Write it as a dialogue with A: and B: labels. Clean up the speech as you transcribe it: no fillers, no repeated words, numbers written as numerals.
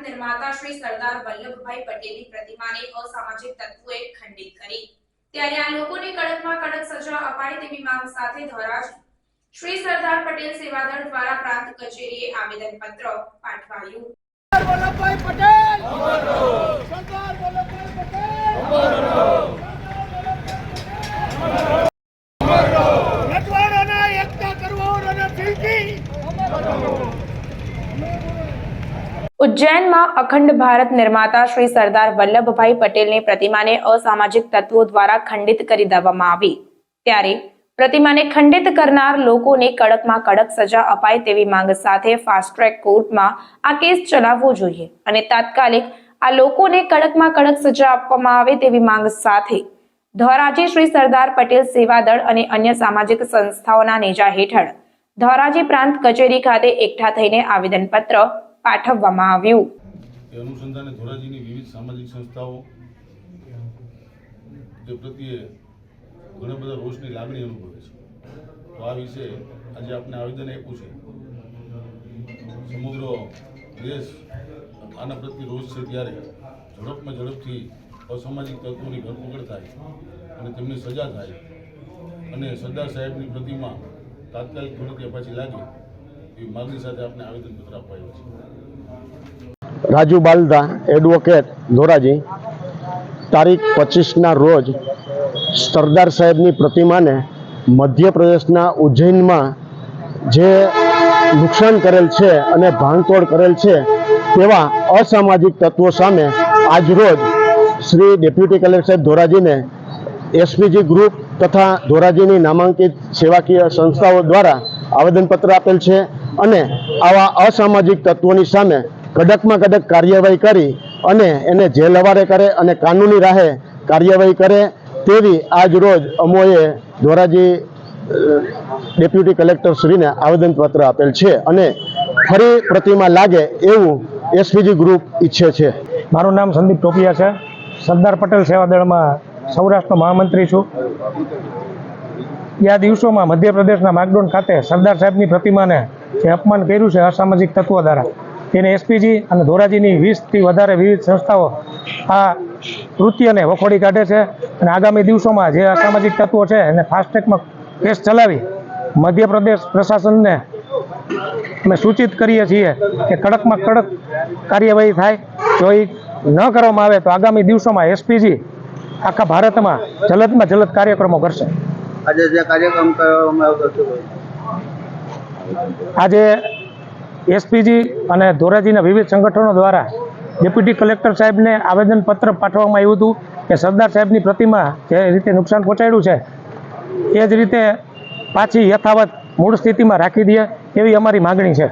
A: निर्माता श्री सरदार वल्लभभाई पटेलની પ્રતિમાને અસામાજિક તત્વોએ ખંડિત કરી। ત્યારે આ લોકોને કડકમાં કડક સજા અપાય તેવી માંગ સાથે ધોરાજ શ્રી સરદાર પટેલ સેવાદળ દ્વારા પ્રાંત કચેરીએ આવેદનપત્ર પાઠવાયું।
B: વલ્લભભાઈ પટેલ અમર રહો, સરદાર વલ્લભભાઈ પટેલ અમર રહો, અમર રહો, રજવાડાના એકતા કરવો અને ફિરકી અમર રહો।
A: उज्जैन में अखंड भारत निर्माता श्री सरदार वल्लभभाई पटेल ने प्रतिमा ने असामाजिक तत्वों द्वारा खंडित करी देवामां आवी। त्यारे प्रतिमा ने खंडित करनार लोकोने कड़क में कड़क सजा अपाय तेवी मांग साथे फास्ट ट्रेक कोर्ट में आ केस चलाववो जोईए अने तात्कालिक आ लोकोने कड़क में कड़क सजा आपवामां आवे तेवी मांग साथे धोराजी श्री सरदार पटेल सेवादळ अने अन्य सामाजिक संस्थाओना नेजा हेठळ धोराजी प्रांत कचेरी खाते एकठा थईने आवेदनपत्र पाठववामां આવ્યું।
C: એ અનુસંધાને ધોરાજીની વિવિધ સામાજિક સંસ્થાઓ તે પ્રત્યે ઘણા બધા રોષની લાગણી અનુભવે છે। તો આ વિશે આજે આપણે આવેદન આપ્યું છે। સમગ્ર દેશ આના પ્રત્યે રોષ છે ત્યારે ઝડપમાં ઝડપથી અસામાજિક તત્વોની ધરપકડ થાય અને તેમની સજા થાય અને સરદાર સાહેબની પ્રતિમા તાત્કાલિક ધોરણે પાછી લાગે એ માગણી સાથે આપણે આવેદનપત્ર અપાયું છે।
D: રાજુ બાલદા એડવોકેટ ધોરાજી તારીખ 25ના રોજ સરદાર સાહેબની પ્રતિમાને મધ્યપ્રદેશના ઉજ્જૈનમાં જે નુકસાન કરેલ છે અને ભાંગતોડ કરેલ છે તેવા અસામાજિક તત્વો સામે આજરોજ શ્રી ડેપ્યુટી કલેક્ટર સાહેબ ધોરાજીને એસપીજી ગ્રુપ તથા ધોરાજીની નામાંકિત સેવાકીય સંસ્થાઓ દ્વારા આવેદનપત્ર આપેલ છે અને આવા અસામાજિક તત્વોની સામે કડકમાં કડક કાર્યવાહી કરી અને એને જેલ હવાલે કરે અને કાનૂની રાહે કાર્યવાહી કરે તેવી આજ રોજ અમોએ ધોરાજી ડેપ્યુટી કલેક્ટર શ્રીને આવેદનપત્ર આપેલ છે અને ફરી પ્રતિમા લાગે એવું એસપીજી ગ્રુપ ઈચ્છે છે।
E: મારું નામ સંદીપ ટોપિયા છે। સરદાર પટેલ સેવાદળમાં સૌરાષ્ટ્રનો મહામંત્રી છું। આ દિવસોમાં મધ્યપ્રદેશના માગડોન ખાતે સરદાર સાહેબની પ્રતિમાને જે અપમાન કર્યું છે અસામાજિક તત્વો દ્વારા તેને એસપીજી અને ધોરાજીની 20થી વધારે વિવિધ સંસ્થાઓ આ કૃત્યને વખોડી કાઢે છે અને આગામી દિવસોમાં જે અસામાજિક તત્વો છે એને ફાસ્ટ ટ્રેકમાં કેસ ચલાવી મધ્યપ્રદેશ પ્રશાસનને અમે સૂચિત કરીએ છીએ કે કડકમાં કડક કાર્યવાહી થાય। જો એ ન કરવામાં આવે તો આગામી દિવસોમાં એસપીજી આખા ભારતમાં જલદમાં જલદ કાર્યક્રમો કરશે।
F: આજે જે કાર્યક્રમ કરવામાં આવ્યો હતો
E: આજે એસપીજી અને ધોરાજીના વિવિધ સંગઠનો દ્વારા ડેપ્યુટી કલેક્ટર સાહેબને આવેદનપત્ર પાઠવવામાં આવ્યું હતું કે સરદાર સાહેબની પ્રતિમા જે રીતે નુકસાન પહોંચાડ્યું છે એ જ રીતે પાછી યથાવત મૂળ સ્થિતિમાં રાખી દે એવી અમારી માગણી છે।